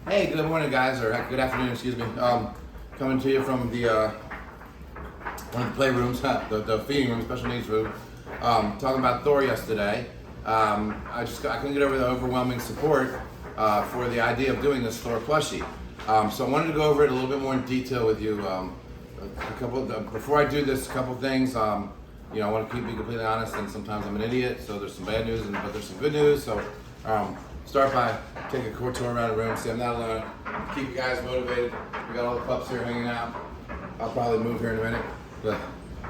Hey, good morning, guys, or good afternoon, excuse me. Coming to you from the one of the playrooms, the feeding room, special needs room. Talking about Thor yesterday. I couldn't get over the overwhelming support for the idea of doing this Thor plushie. So I wanted to go over it a little bit more in detail with you. Before I do this, a couple things. I want to be completely honest, and sometimes I'm an idiot. So there's some bad news, but there's some good news. So start by taking a quick tour around the room. See, I'm not alone. Keep you guys motivated. We got all the pups here hanging out. I'll probably move here in a minute. But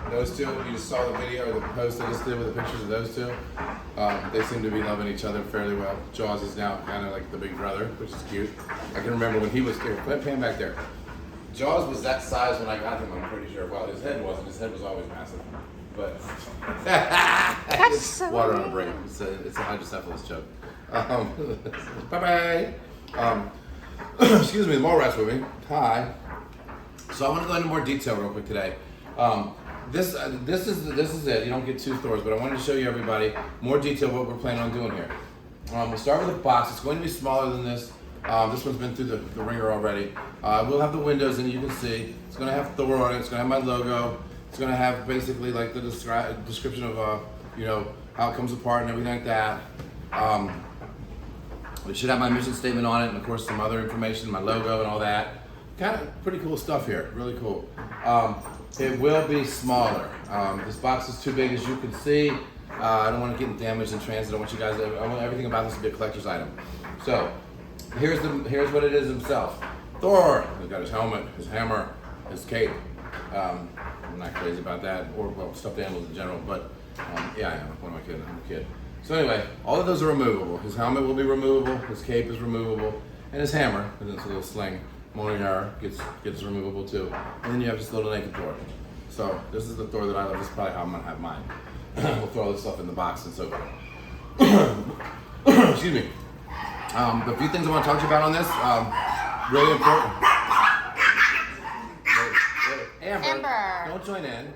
those two, you just saw the video or the post I just did with the pictures of those two. They seem to be loving each other fairly well. Jaws is now kind of like the big brother, which is cute. I can remember when he was here. Put him back there. Jaws was that size when I got him, I'm pretty sure. Well, his head wasn't. His head was always massive. But that's so water weird. on a break. It's a hydrocephalus joke. Bye-bye. Excuse me, the mole rat's with me. Hi. So I want to go into more detail real quick today. This is it. You don't get two Thors, but I wanted to show you everybody more detail what we're planning on doing here. We'll start with the box. It's going to be smaller than this. This one's been through the ringer already. We'll have the windows in it, you can see. It's going to have Thor on it. It's going to have my logo. It's going to have basically like the description of how it comes apart and everything like that. It should have my mission statement on it, and of course some other information, my logo and all that. Kind of pretty cool stuff here, really cool. It will be smaller. This box is too big, as you can see. I don't want to get damaged in transit. I want everything about this to be a collector's item. So here's what it is himself. Thor. He's got his helmet, his hammer, his cape. I'm not crazy about that, or well, stuffed animals in general, but yeah, I am. What am I kidding? I'm a kid. So anyway, all of those are removable. His helmet will be removable, his cape is removable, and his hammer, and it's a little sling, Monier gets removable too. And then you have this little naked Thor. So this is the Thor that I love. This is probably how I'm gonna have mine. We'll throw all this stuff in the box and so forth. Excuse me. The few things I want to talk to you about on this, really important. Amber, don't join in.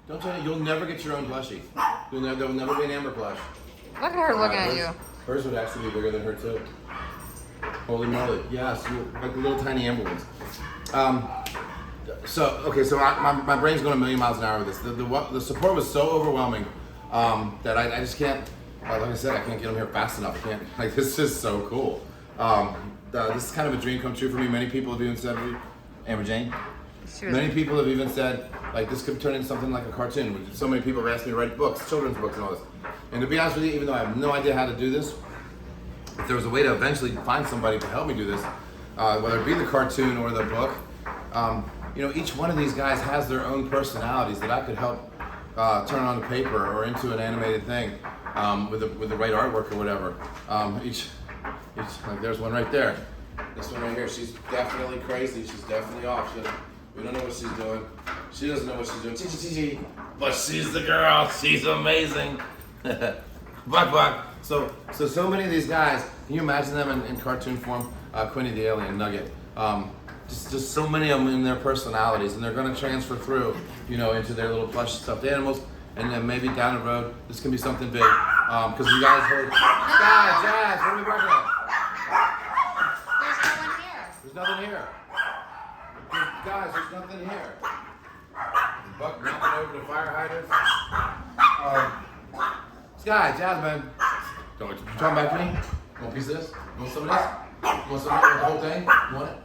Don't join in. You'll never get your own plushie. There will never be an Amber plush. Look at her looking at you. Hers would actually be bigger than her too. Holy moly! Yes, like the little tiny Amber ones. So my brain's going a million miles an hour with this. The support was so overwhelming that I just can't. Like I said, I can't get them here fast enough. I can't. Like, this is so cool. This is kind of a dream come true for me. Many people have even said, Amber Jane. Many people have even said, like, this could turn into something like a cartoon. So many people have asked me to write books, children's books and all this. And to be honest with you, even though I have no idea how to do this, if there was a way to eventually find somebody to help me do this, whether it be the cartoon or the book, each one of these guys has their own personalities that I could help turn on the paper or into an animated thing with the right artwork or whatever. Like there's one right there. This one right here, she's definitely crazy. She's definitely off. We don't know what she's doing. She doesn't know what she's doing. Chi-chi-chi-chi. But she's the girl. She's amazing. Buck. So many of these guys, can you imagine them in cartoon form? Quinny the alien, Nugget. Just so many of them in their personalities, and they're going to transfer through, into their little plush stuffed animals, and then maybe down the road, this can be something big. Because you guys heard, Jazz, what are we working on? There's nothing here. Guys, there's nothing here. Buck knocking over the fire hydrants. Sky, Jasmine. Don't you talking back to me? You want a piece of this? You want some of this? You want some of the whole thing? You want it?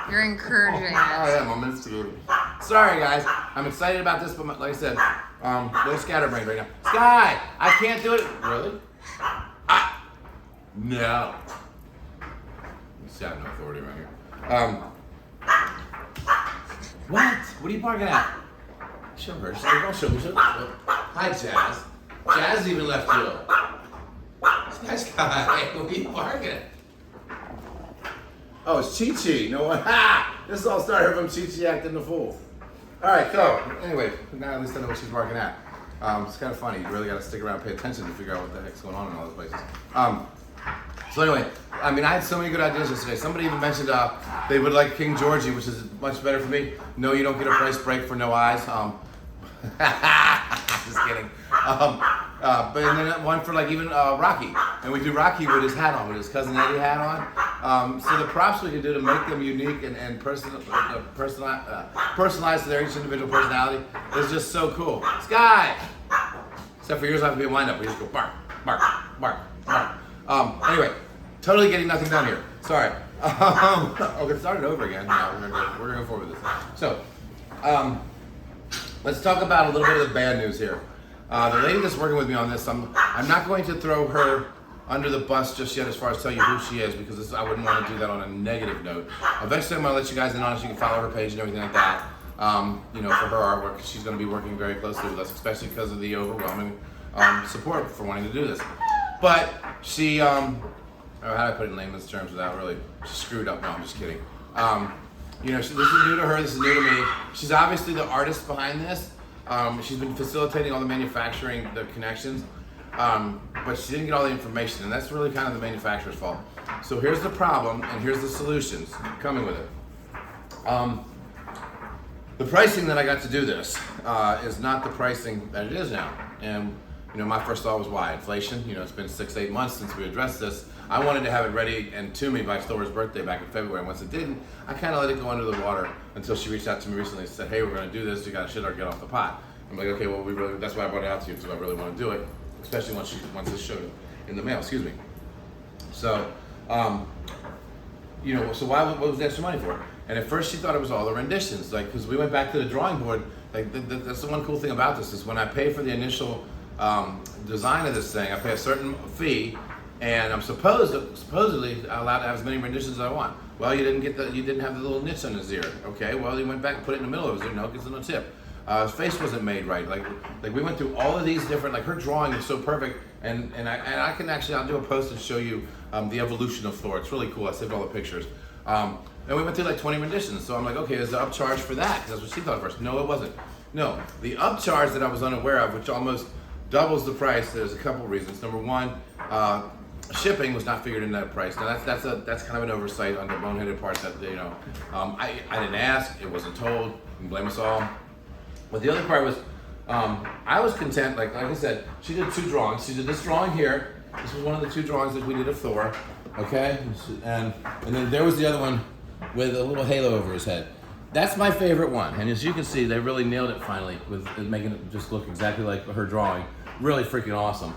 You're encouraging it. I am. I'm instigating. Sorry, guys. I'm excited about this, but like I said, little scatterbrained right now. Sky, I can't do it. Really? No. See, I have no authority right here. What? What are you barking at? Show her. Don't show me. Hi, Jazz. Jazz even left you. Nice guy. What are you barking at? Oh, it's Chi-Chi. No one. Ha! This all started from Chi-Chi acting the fool. All right, so anyway, now at least I know what she's barking at. It's kind of funny. You really got to stick around and pay attention to figure out what the heck's going on in all those places. So anyway, I had so many good ideas yesterday. Somebody even mentioned they would like King Georgie, which is much better for me. No, you don't get a price break for no eyes. Just kidding. But and then one for like even Rocky, and we do Rocky with his hat on, with his cousin Eddie hat on. So the props we can do to make them unique and personalized to their each individual personality is just so cool. Sky. Except for yours, I have to be a wind up. We just go bark, bark, bark, bark. Anyway, totally getting nothing done here. Sorry. Okay, start it over again. No, we're gonna go forward with this. So, let's talk about a little bit of the bad news here. The lady that's working with me on this, I'm not going to throw her under the bus just yet as far as tell you who she is, because I wouldn't want to do that on a negative note. Eventually, I'm gonna let you guys in on it. You can follow her page and everything like that. For her artwork, she's going to be working very closely with us, especially because of the overwhelming support for wanting to do this. But she, how do I put it in layman's terms without really screwed up? No, I'm just kidding. This is new to her. This is new to me. She's obviously the artist behind this. She's been facilitating all the manufacturing, the connections, but she didn't get all the information, and that's really kind of the manufacturer's fault. So here's the problem, and here's the solutions coming with it. The pricing that I got to do this is not the pricing that it is now. And my first thought was why? Inflation. It's been 6-8 months since we addressed this. I wanted to have it ready and to me by Thor's birthday back in February. And once it didn't, I kind of let it go under the water until she reached out to me recently and said, hey, we're going to do this. You got to shit or get off the pot. I'm like, okay, well, that's why I brought it out to you, because I really want to do it, especially once this showed in the mail. Excuse me. So, so what was the extra money for? And at first she thought it was all the renditions, because we went back to the drawing board. That's the one cool thing about this is when I pay for the initial design of this thing, I pay a certain fee, and I'm supposedly allowed to have as many renditions as I want. Well, you didn't have the little niche on his ear. Okay, well, you went back and put it in the middle of his ear. No, because no tip. His face wasn't made right. Like we went through all of these different. Her drawing is so perfect, and I can actually, I'll do a post and show you the evolution of Thor. It's really cool. I saved all the pictures. And we went through 20 renditions. So I'm like, okay, is the upcharge for that? Because that's what she thought at first. No, it wasn't. No, the upcharge that I was unaware of, which almost doubles the price, there's a couple reasons. Number one, shipping was not figured in that price. Now that's kind of an oversight on the boneheaded part that I didn't ask. It wasn't told. You can blame us all. But the other part was, I was content. Like I said, she did 2 drawings. She did this drawing here. This was one of the 2 drawings that we did of Thor. Okay, and then there was the other one with a little halo over his head. That's my favorite one, and as you can see, they really nailed it finally with making it just look exactly like her drawing. Really freaking awesome.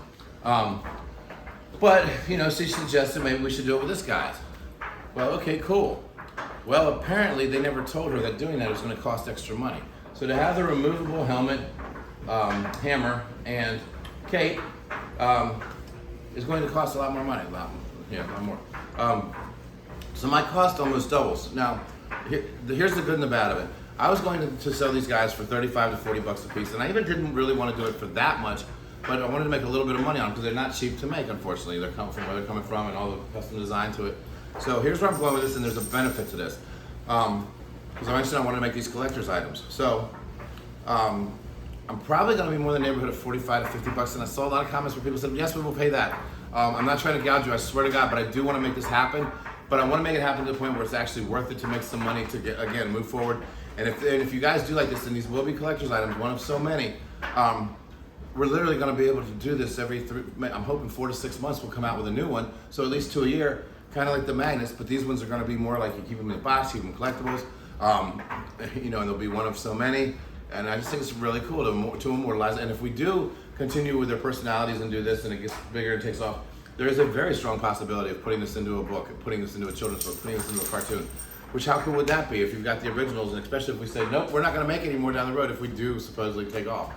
But she suggested maybe we should do it with this guy's. Well, okay, cool. Well, apparently they never told her that doing that was going to cost extra money. So to have the removable helmet, hammer, and cape is going to cost a lot more money. A lot more. So my cost almost doubles. Now, here's the good and the bad of it. I was going to sell these guys for $35 to $40 a piece, and I even didn't really want to do it for that much, but I wanted to make a little bit of money on them because they're not cheap to make, unfortunately. They're coming from where they're coming from and all the custom design to it. So here's where I'm going with this, and there's a benefit to this. Because I mentioned I want to make these collector's items. So I'm probably going to be more in the neighborhood of $45 to $50, and I saw a lot of comments where people said, yes, we will pay that. I'm not trying to gouge you, I swear to God, but I do want to make this happen. But I want to make it happen to the point where it's actually worth it to make some money to get, again, move forward. And if you guys do like this, and these will be collector's items, one of so many, we're literally going to be able to do this every I'm hoping 4 to 6 months we'll come out with a new one. So at least 2 a year, kind of like the magnets, but these ones are going to be more like you keep them in a box, keep them collectibles, and they'll be one of so many. And I just think it's really cool to immortalize it. And if we do continue with their personalities and do this and it gets bigger and takes off, there is a very strong possibility of putting this into a book, putting this into a children's book, putting this into a cartoon. Which, how cool would that be if you've got the originals, and especially if we say, nope, we're not going to make any more down the road if we do supposedly take off.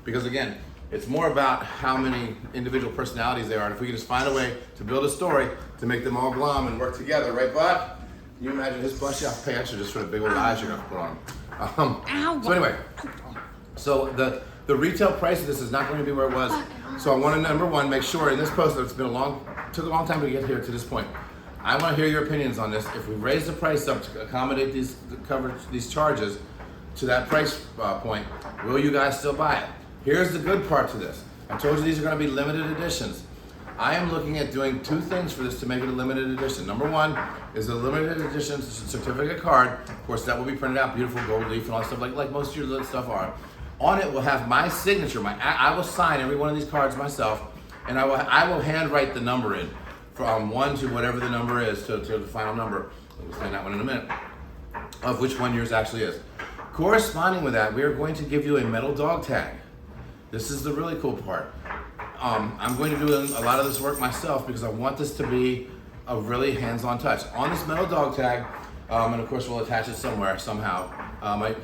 Because again, it's more about how many individual personalities there are. And if we can just find a way to build a story to make them all glom and work together, right, Bud? Can you imagine his blush? You have to pay extra just for the big old eyes you're going to put on. So anyway, so the retail price of this is not going to be where it was. So I want to, number one, make sure in this post that took a long time to get here to this point. I want to hear your opinions on this. If we raise the price up to accommodate these charges to that price point, will you guys still buy it? Here's the good part to this. I told you these are going to be limited editions. I am looking at doing 2 things for this to make it a limited edition. Number one is a limited edition certificate card. Of course, that will be printed out, beautiful gold leaf and all that stuff, like most of your little stuff are. On it will have my signature. I will sign every one of these cards myself, and I will handwrite the number in from 1 to whatever the number is to the final number. We'll explain that one in a minute, of which one yours actually is. Corresponding with that, we are going to give you a metal dog tag. This is the really cool part. I'm going to do a lot of this work myself because I want this to be a really hands-on touch. On this metal dog tag, and of course we'll attach it somewhere, somehow. I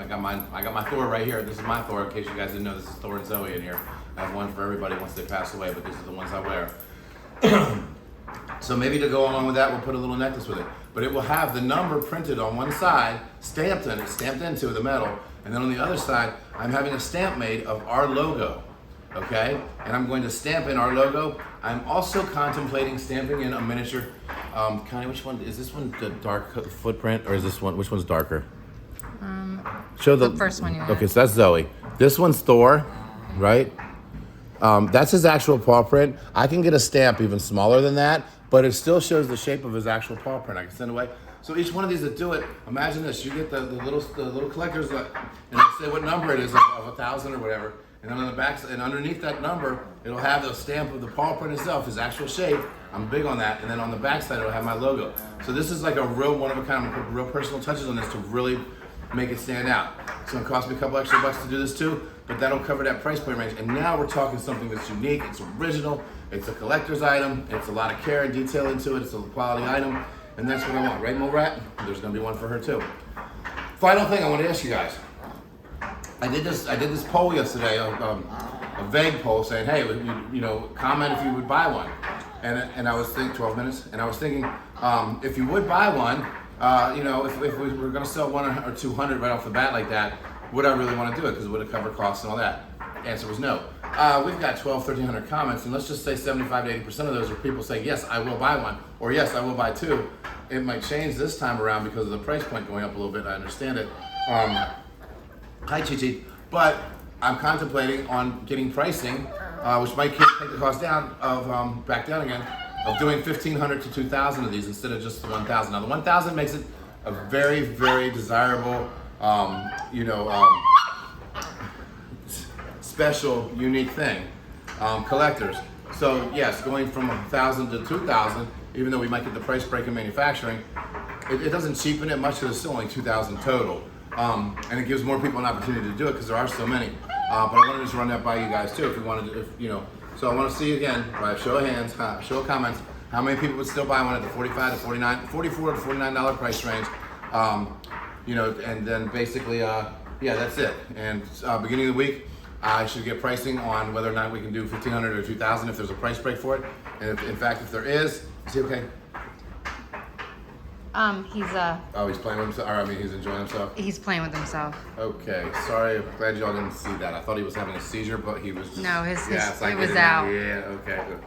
got my Thor right here. This is my Thor, in case you guys didn't know. This is Thor and Zoe in here. I have one for everybody once they pass away, but these are the ones I wear. So maybe to go along with that, we'll put a little necklace with it. But it will have the number printed on one side, stamped into the metal, and then on the other side, I'm having a stamp made of our logo, okay? And I'm going to stamp in our logo. I'm also contemplating stamping in a miniature. Connie, which one, is this one the dark footprint, or is this one, which one's darker? Show the first one you had. Okay, so that's Zoe. This one's Thor, right? That's his actual paw print. I can get a stamp even smaller than that, but it still shows the shape of his actual paw print. I can send away. So each one of these that do it, imagine this: you get the little collectors, and they say what number it is of 1,000 or whatever, and then on the back and underneath that number, it'll have the stamp of the paw print itself, his actual shape. I'm big on that, and then on the back side, it'll have my logo. So this is like a real one of a kind, put real personal touches on this to really make it stand out. It's gonna cost me a couple extra bucks to do this too, but that'll cover that price point range. And now we're talking something that's unique, it's original, it's a collector's item, it's a lot of care and detail into it, it's a quality item, and that's what I want, right, Mo Rat? There's gonna be one for her too. Final thing I want to ask you guys. I did this poll yesterday, a vague poll saying, hey, comment if you would buy one. And I was thinking, 12 minutes, and I was thinking, if you would buy one, if we were going to sell 100 or 200 right off the bat like that, would I really want to do it? Because it would have covered costs and all that. Answer was no. We've got 1,300 comments, and let's just say 75 to 80% of those are people saying, yes, I will buy one, or yes, I will buy two. It might change this time around because of the price point going up a little bit. I understand it. Hi, Chi-Chi. But I'm contemplating on getting pricing, which might take the cost down of back down again, of doing 1,500 to 2,000 of these instead of just the 1,000. Now the 1,000 makes it a very, very desirable, special, unique thing. Collectors. So yes, going from 1,000 to 2,000, even though we might get the price break in manufacturing, it doesn't cheapen it much because it's still only 2,000 total. And it gives more people an opportunity to do it because there are so many. But I wanted to just run that by you guys too, if you wanted to, So I want to see again, by show of hands, show of comments, how many people would still buy one at the $44 to $49 price range. And then basically, that's it. And beginning of the week, I should get pricing on whether or not we can do 1,500 or 2,000 if there's a price break for it. And if there is he okay? He's playing with himself. He's enjoying himself. He's playing with himself. Okay, sorry. Glad y'all didn't see that. I thought he was having a seizure, but he was just... No, it was out. Yeah, okay, good.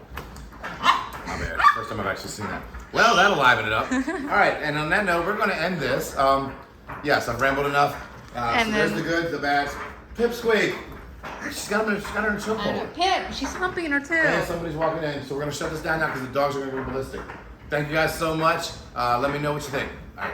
My bad. First time I've actually seen that. Well, that'll liven it up. All right, and on that note, we're going to end this. Yes, I've rambled enough. So there's the goods, the bads. Pipsqueak. She's got her in a chokehold. Pip, she's humping her too. Hey, somebody's walking in, so we're going to shut this down now because the dogs are going to go ballistic. Thank you guys so much. Let me know what you think. All right.